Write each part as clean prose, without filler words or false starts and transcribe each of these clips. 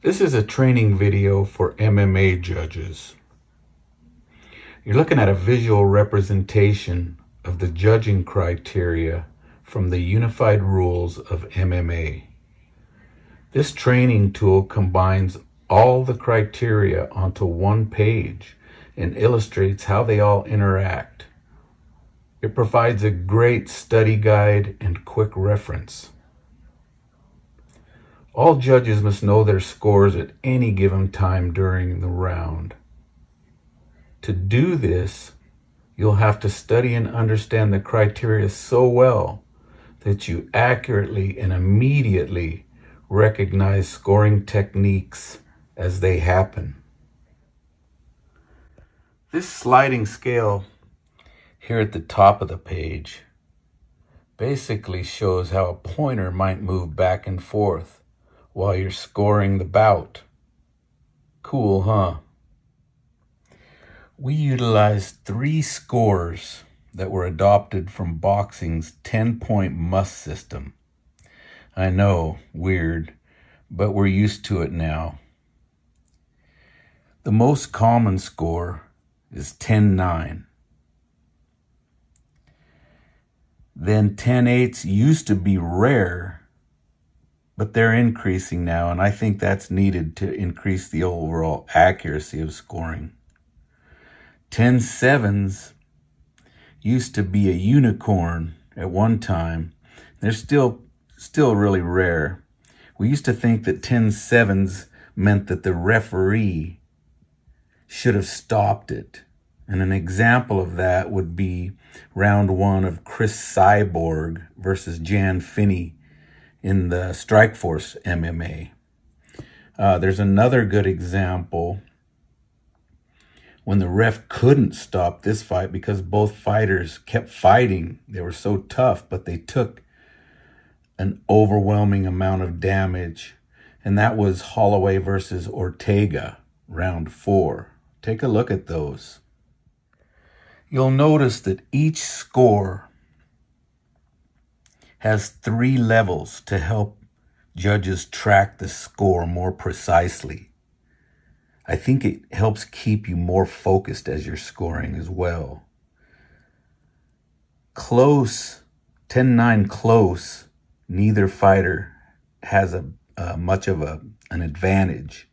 This is a training video for MMA judges. You're looking at a visual representation of the judging criteria from the Unified Rules of MMA. This training tool combines all the criteria onto one page and illustrates how they all interact. It provides a great study guide and quick reference. All judges must know their scores at any given time during the round. To do this, you'll have to study and understand the criteria so well that you accurately and immediately recognize scoring techniques as they happen. This sliding scale here at the top of the page basically shows how a pointer might move back and forth while you're scoring the bout. Cool, huh? We utilized 3 scores that were adopted from boxing's 10-point must system. I know, weird, but we're used to it now. The most common score is 10-9. Then 10-8s used to be rare, but they're increasing now, and I think that's needed to increase the overall accuracy of scoring. 10-7s used to be a unicorn at one time. They're still really rare. We used to think that 10-7s meant that the referee should have stopped it. And an example of that would be round 1 of Chris Cyborg versus Jan Finney in the Strikeforce MMA. There's another good example when the ref couldn't stop this fight because both fighters kept fighting. They were so tough, but they took an overwhelming amount of damage. And that was Holloway versus Ortega, round 4. Take a look at those. You'll notice that each score has 3 levels to help judges track the score more precisely. I think it helps keep you more focused as you're scoring as well. Close, 10-9 close, neither fighter has much of an advantage.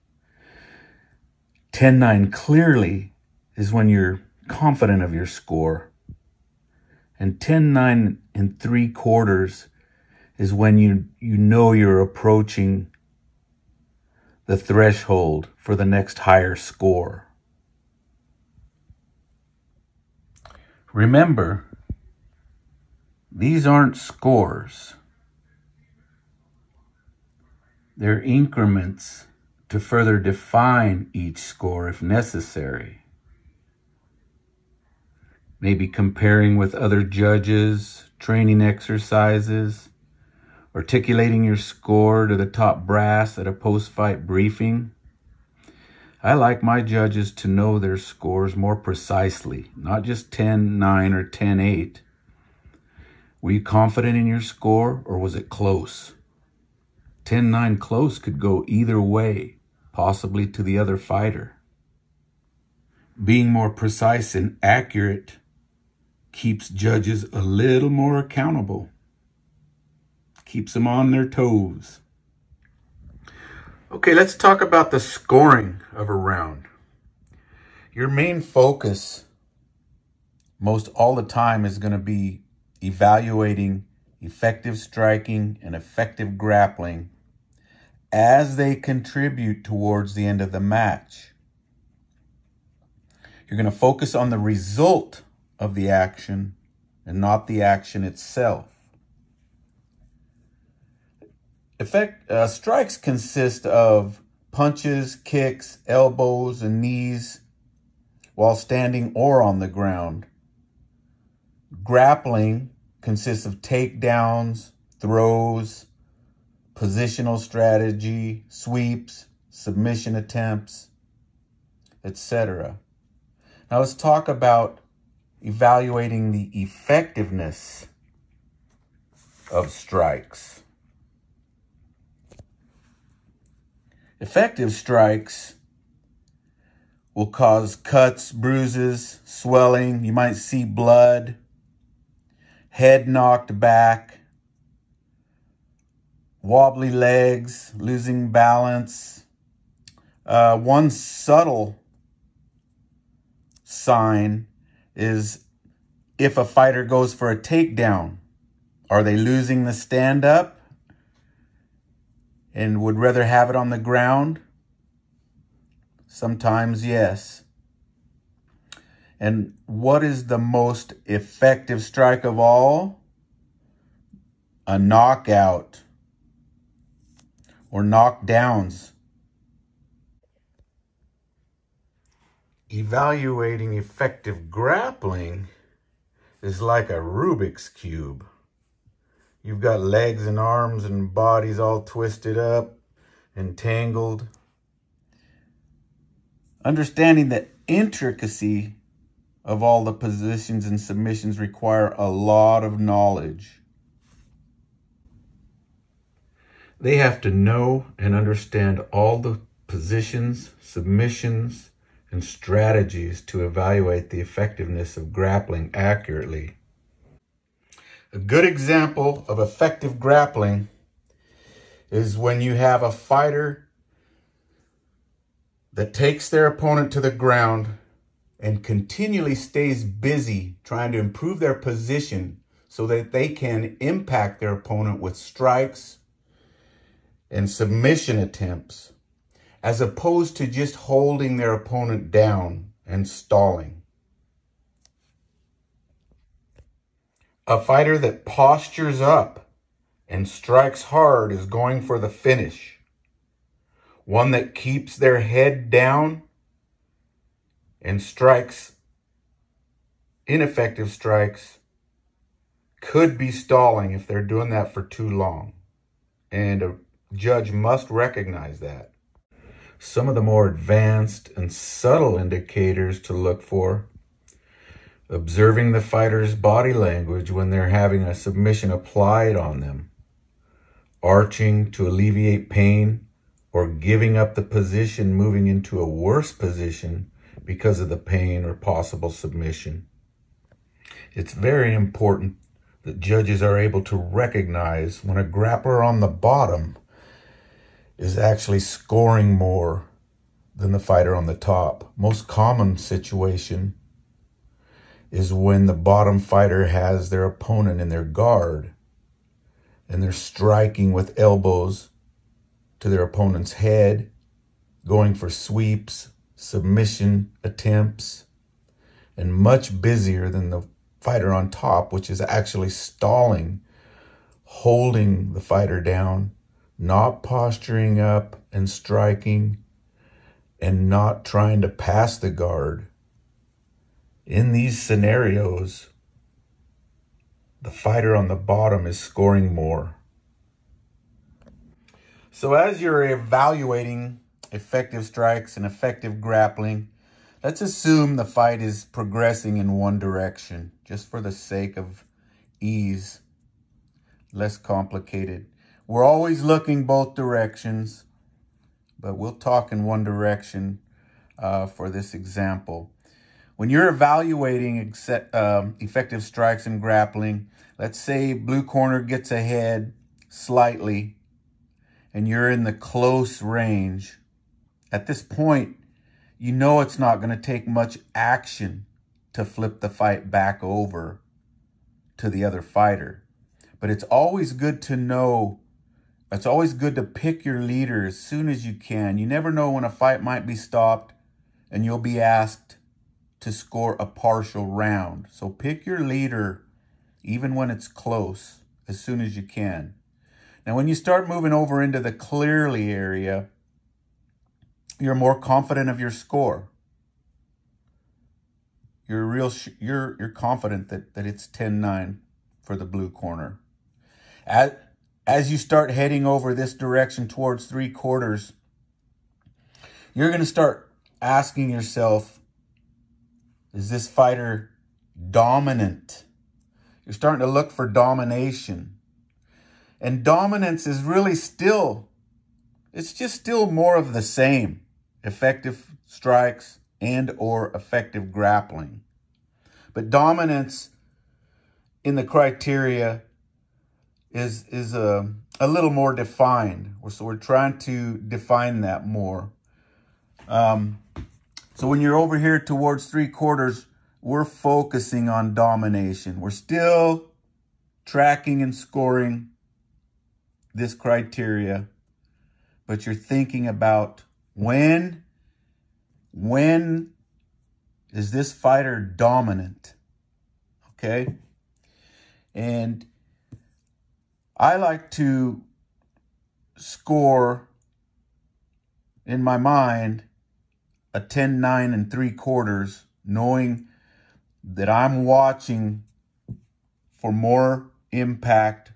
10-9 clearly is when you're confident of your score. And 10-9 3/4 is when you know you're approaching the threshold for the next higher score. Remember, these aren't scores. They're increments to further define each score if necessary. Maybe comparing with other judges, training exercises, articulating your score to the top brass at a post-fight briefing. I like my judges to know their scores more precisely, not just 10-9 or 10-8. Were you confident in your score or was it close? 10-9 close could go either way, possibly to the other fighter. Being more precise and accurate keeps judges a little more accountable. Keeps them on their toes. Okay, let's talk about the scoring of a round. Your main focus most all the time is going to be evaluating effective striking and effective grappling as they contribute towards the end of the match. You're going to focus on the result of the action and not the action itself. Strikes consist of punches, kicks, elbows, and knees while standing or on the ground. Grappling consists of takedowns, throws, positional strategy, sweeps, submission attempts, etc. Now let's talk about evaluating the effectiveness of strikes. Effective strikes will cause cuts, bruises, swelling. You might see blood, head knocked back, wobbly legs, losing balance. One subtle sign is if a fighter goes for a takedown. Are they losing the stand-up and would rather have it on the ground? Sometimes, yes. And what is the most effective strike of all? A knockout or knockdowns. Evaluating effective grappling is like a Rubik's Cube. You've got legs and arms and bodies all twisted up and tangled. Understanding the intricacy of all the positions and submissions require a lot of knowledge. They have to know and understand all the positions, submissions, and strategies to evaluate the effectiveness of grappling accurately. A good example of effective grappling is when you have a fighter that takes their opponent to the ground and continually stays busy trying to improve their position so that they can impact their opponent with strikes and submission attempts, as opposed to just holding their opponent down and stalling. A fighter that postures up and strikes hard is going for the finish. One that keeps their head down and strikes ineffective strikes could be stalling if they're doing that for too long. And a judge must recognize that. Some of the more advanced and subtle indicators to look for: observing the fighter's body language when they're having a submission applied on them, arching to alleviate pain, or giving up the position, moving into a worse position because of the pain or possible submission. It's very important that judges are able to recognize when a grappler on the bottom is actually scoring more than the fighter on the top. Most common situation is when the bottom fighter has their opponent in their guard and they're striking with elbows to their opponent's head, going for sweeps, submission attempts, and much busier than the fighter on top, which is actually stalling, holding the fighter down, not posturing up and striking, and not trying to pass the guard. In these scenarios, the fighter on the bottom is scoring more. So as you're evaluating effective strikes and effective grappling, let's assume the fight is progressing in one direction, just for the sake of ease, less complicated. We're always looking both directions, but we'll talk in one direction for this example. When you're evaluating effective strikes and grappling, let's say blue corner gets ahead slightly and you're in the close range. At this point, you know it's not going to take much action to flip the fight back over to the other fighter. But it's always good to know, it's always good to pick your leader as soon as you can. You never know when a fight might be stopped and you'll be asked to score a partial round. So pick your leader even when it's close as soon as you can. Now, when you start moving over into the clearly area, you're more confident of your score. You're confident that it's 10-9 for the blue corner. As you start heading over this direction towards 3/4, you're going to start asking yourself, is this fighter dominant? You're starting to look for domination. And dominance is really still it's just still more of the same. Effective strikes and or effective grappling. But dominance in the criteria is a little more defined. So we're trying to define that more. So when you're over here towards 3/4, we're focusing on domination. We're still tracking and scoring this criteria, but you're thinking about when is this fighter dominant? Okay? And I like to score in my mind a 10-9 3/4, knowing that I'm watching for more impact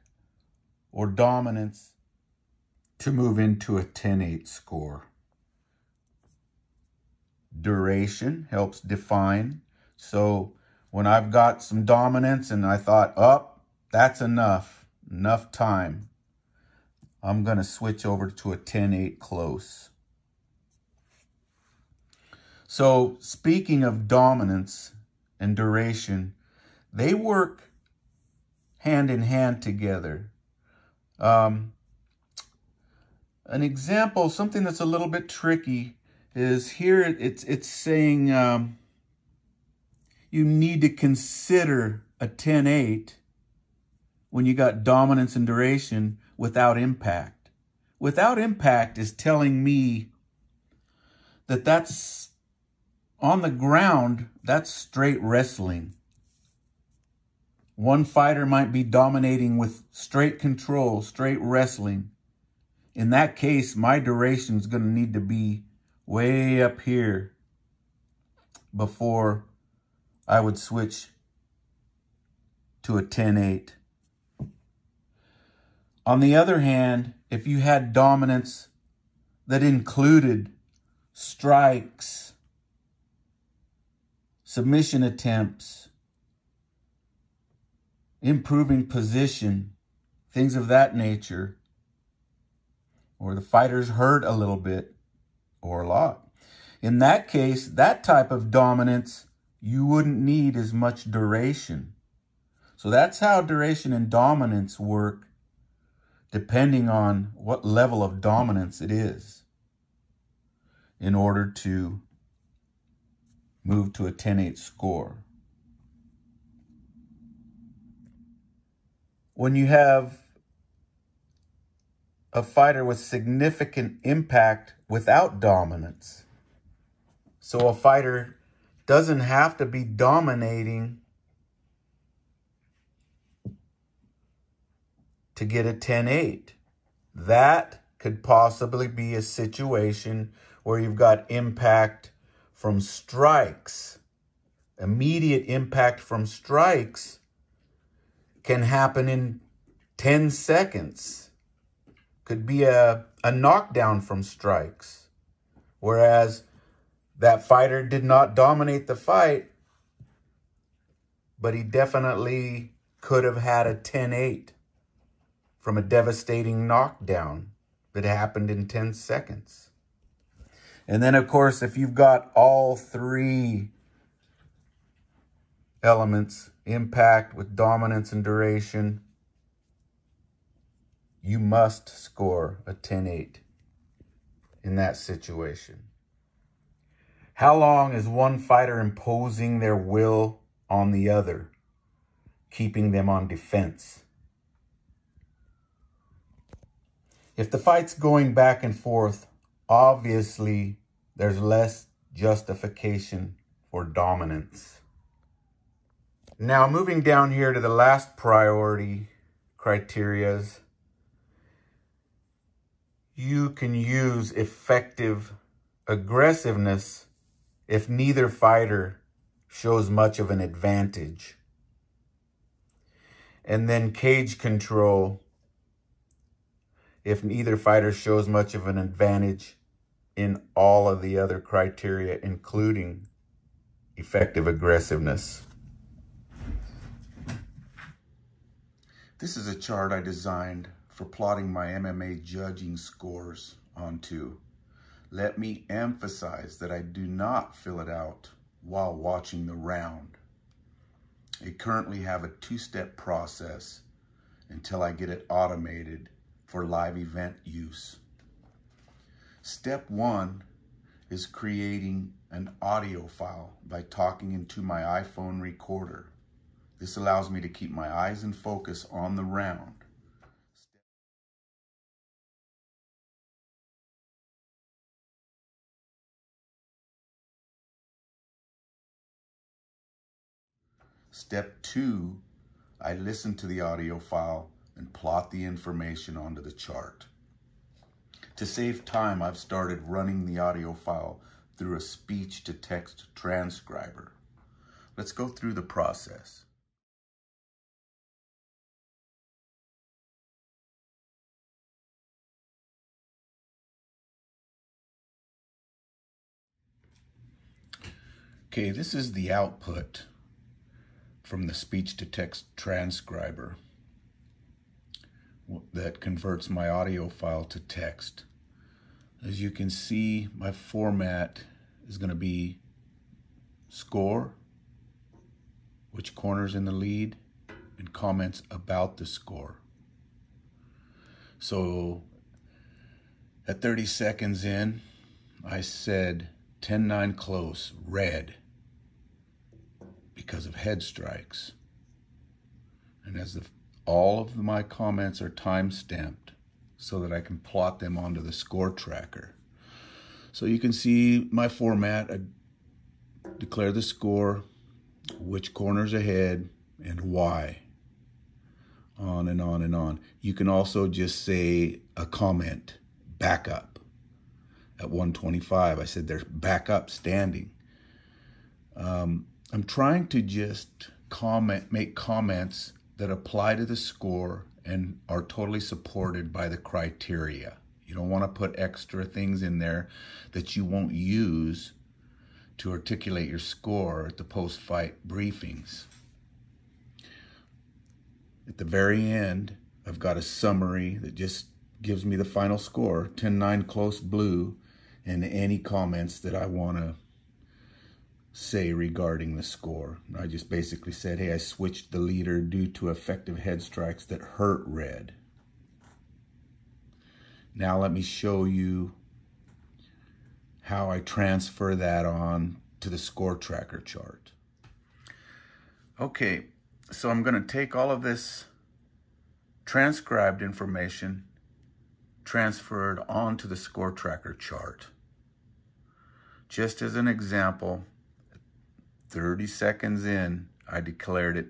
or dominance to move into a 10-8 score. Duration helps define. So when I've got some dominance and I thought, oh, that's enough time, I'm going to switch over to a 10-8 close. So speaking of dominance and duration, they work hand in hand together. An example, something that's a little bit tricky, is here it's saying you need to consider a 10-8 when you got dominance and duration without impact. Without impact is telling me that that's on the ground, that's straight wrestling. One fighter might be dominating with straight control, straight wrestling. In that case, my duration is going to need to be way up here before I would switch to a 10-8. On the other hand, if you had dominance that included strikes, submission attempts, improving position, things of that nature, or the fighter's hurt a little bit or a lot. In that case, that type of dominance, you wouldn't need as much duration. So that's how duration and dominance work, depending on what level of dominance it is, in order to move to a 10-8 score. When you have a fighter with significant impact without dominance, so a fighter doesn't have to be dominating to get a 10-8. That could possibly be a situation where you've got impact from strikes. Immediate impact from strikes can happen in 10 seconds. Could be a knockdown from strikes. Whereas that fighter did not dominate the fight, but he definitely could have had a 10-8 from a devastating knockdown that happened in 10 seconds. And then, of course, if you've got all three elements, impact with dominance and duration, you must score a 10-8 in that situation. How long is one fighter imposing their will on the other, keeping them on defense? If the fight's going back and forth, obviously there's less justification for dominance. Now, moving down here to the last priority criterias, you can use effective aggressiveness if neither fighter shows much of an advantage. And then cage control if neither fighter shows much of an advantage in all of the other criteria, including effective aggressiveness. This is a chart I designed for plotting my MMA judging scores onto. Let me emphasize that I do not fill it out while watching the round. I currently have a two-step process until I get it automated for live event use. Step one is creating an audio file by talking into my iPhone recorder. This allows me to keep my eyes in focus on the round. Step two, I listen to the audio file and plot the information onto the chart. To save time, I've started running the audio file through a speech-to-text transcriber. Let's go through the process. Okay, this is the output from the speech-to-text transcriber that converts my audio file to text. As you can see, my format is going to be score, which corner's in the lead, and comments about the score. So at 30 seconds in, I said 10-9 close, red, because of head strikes. And as all of my comments are time-stamped so that I can plot them onto the score tracker. So you can see my format. I declare the score, which corner's ahead, and why. On and on and on. You can also just say a comment, backup. At 125, I said there's backup standing. I'm trying to just make comments that apply to the score and are totally supported by the criteria. You don't want to put extra things in there that you won't use to articulate your score at the post-fight briefings. At the very end, I've got a summary that just gives me the final score, 10-9 close blue, and any comments that I want to say regarding the score. I just basically said, hey, I switched the leader due to effective head strikes that hurt red. Now let me show you how I transfer that on to the score tracker chart. Okay, so I'm going to take all of this transcribed information, transfer it onto the score tracker chart. Just as an example, 30 seconds in, I declared it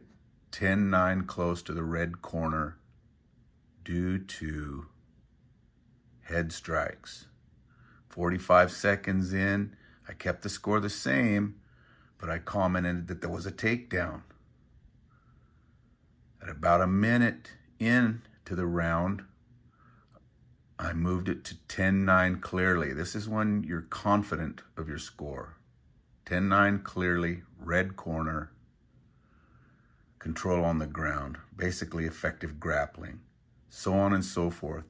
10-9 close to the red corner due to head strikes. 45 seconds in, I kept the score the same, but I commented that there was a takedown. At about a minute into the round, I moved it to 10-9 clearly. This is when you're confident of your score. 10-9 clearly, red corner, control on the ground, basically effective grappling, so on and so forth.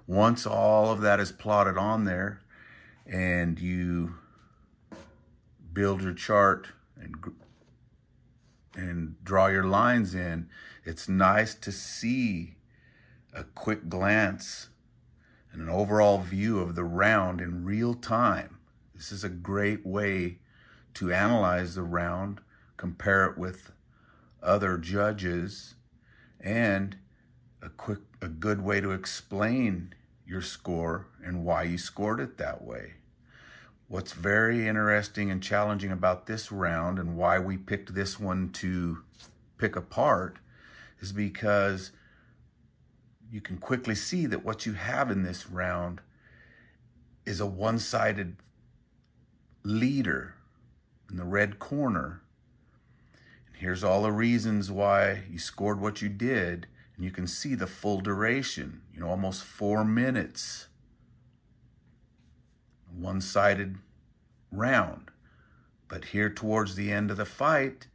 Once all of that is plotted on there and you build your chart and draw your lines in, it's nice to see a quick glance and an overall view of the round in real time. This is a great way to analyze the round, compare it with other judges, and a good way to explain your score and why you scored it that way. What's very interesting and challenging about this round and why we picked this one to pick apart is because you can quickly see that what you have in this round is a one-sided leader in the red corner. And here's all the reasons why you scored what you did. And you can see the full duration, almost 4 minutes. One-sided round. But here towards the end of the fight,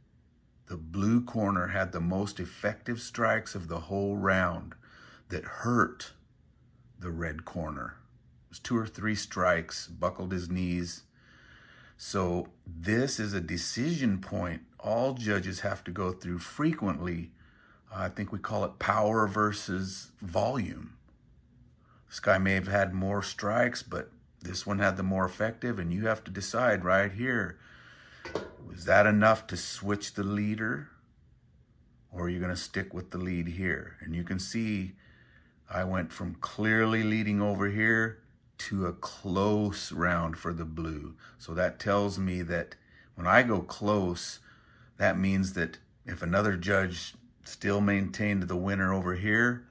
the blue corner had the most effective strikes of the whole round that hurt the red corner. was 2 or 3 strikes, buckled his knees. So this is a decision point all judges have to go through frequently. I think we call it power versus volume. This guy may have had more strikes, but this one had the more effective, and you have to decide right here, was that enough to switch the leader, or are you going to stick with the lead here? And you can see I went from clearly leading over here to a close round for the blue. So that tells me that when I go close, that means that if another judge still maintained the winner over here,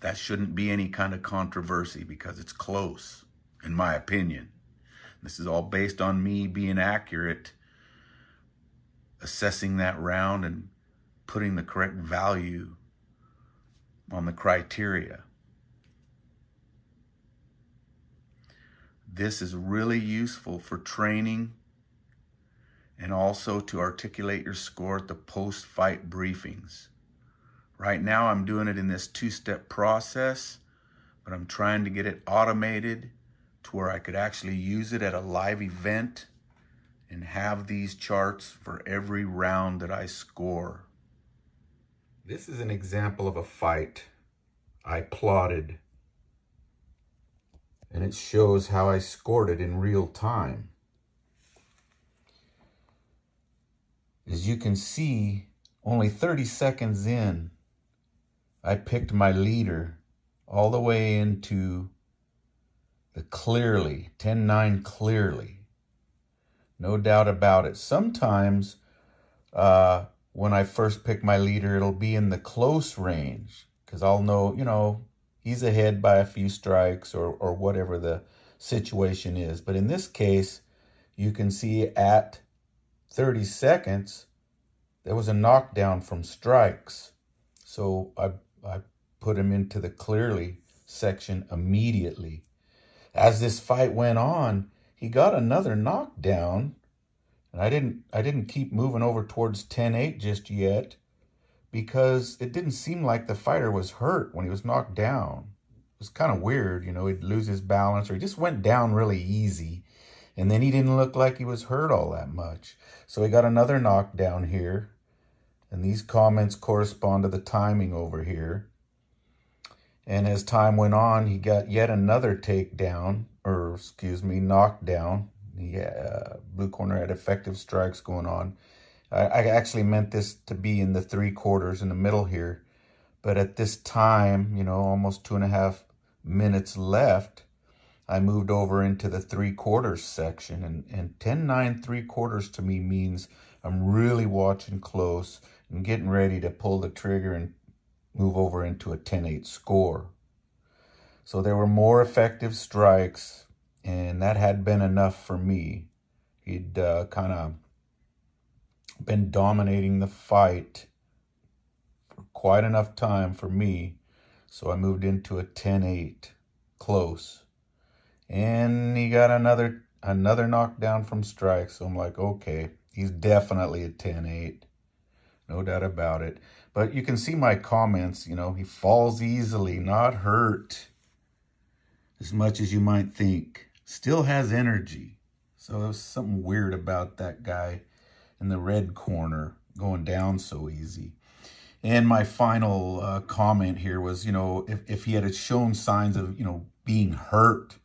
that shouldn't be any kind of controversy because it's close, in my opinion. This is all based on me being accurate, assessing that round and putting the correct value on the criteria. This is really useful for training and also to articulate your score at the post-fight briefings. Right now I'm doing it in this 2-step process, but I'm trying to get it automated to where I could actually use it at a live event and have these charts for every round that I score. This is an example of a fight I plotted, and it shows how I scored it in real time. As you can see, only 30 seconds in, I picked my leader all the way into the clearly, 10-9 clearly. No doubt about it. Sometimes when I first pick my leader, it'll be in the close range because I'll know, you know, he's ahead by a few strikes or whatever the situation is. But in this case, you can see at 30 seconds, there was a knockdown from strikes. So I put him into the clearly section immediately. As this fight went on, he got another knockdown, and I didn't keep moving over towards 10-8 just yet because it didn't seem like the fighter was hurt when he was knocked down. It was kind of weird, you know, he'd lose his balance or he just went down really easy. And then he didn't look like he was hurt all that much. So he got another knockdown here. And these comments correspond to the timing over here. And as time went on, he got yet another takedown, or excuse me, knockdown. Blue corner had effective strikes going on. I actually meant this to be in the 3/4 in the middle here. But at this time, you know, almost 2.5 minutes left, I moved over into the 3/4 section. And 10-9 3/4 to me means I'm really watching close and getting ready to pull the trigger and move over into a 10-8 score. So there were more effective strikes, and that had been enough for me. He'd kind of been dominating the fight for quite enough time for me, so I moved into a 10-8 close. And he got another knockdown from strikes, so I'm like, okay, he's definitely a 10-8. No doubt about it. But you can see my comments, you know, he falls easily, not hurt as much as you might think. Still has energy. So there was something weird about that guy in the red corner going down so easy. And my final comment here was, you know, if he had shown signs of, you know, being hurt,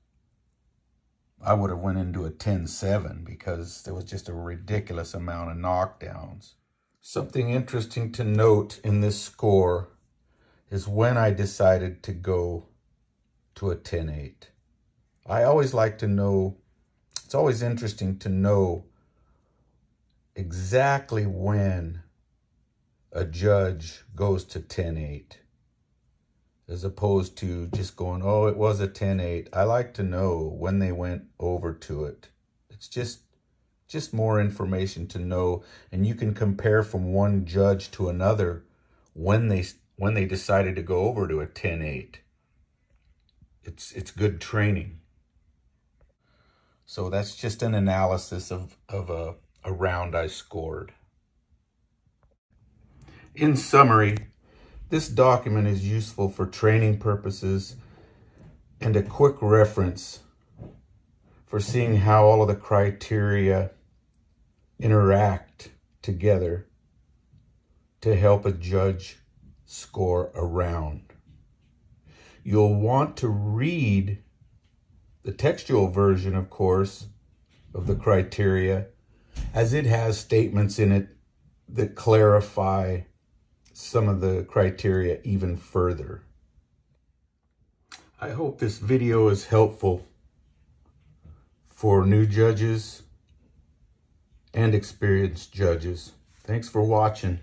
I would have went into a 10-7 because there was just a ridiculous amount of knockdowns. Something interesting to note in this score is when I decided to go to a 10-8. I always like to know, it's always interesting to know exactly when a judge goes to 10-8 as opposed to just going, oh, it was a 10-8. I like to know when they went over to it. It's just more information to know, and you can compare from one judge to another when they decided to go over to a 10-8. It's good training. So that's just an analysis of a round I scored. In summary, this document is useful for training purposes and a quick reference for seeing how all of the criteria interact together to help a judge score a round. You'll want to read the textual version, of course, of the criteria, as it has statements in it that clarify some of the criteria even further. I hope this video is helpful for new judges and experienced judges. Thanks for watching.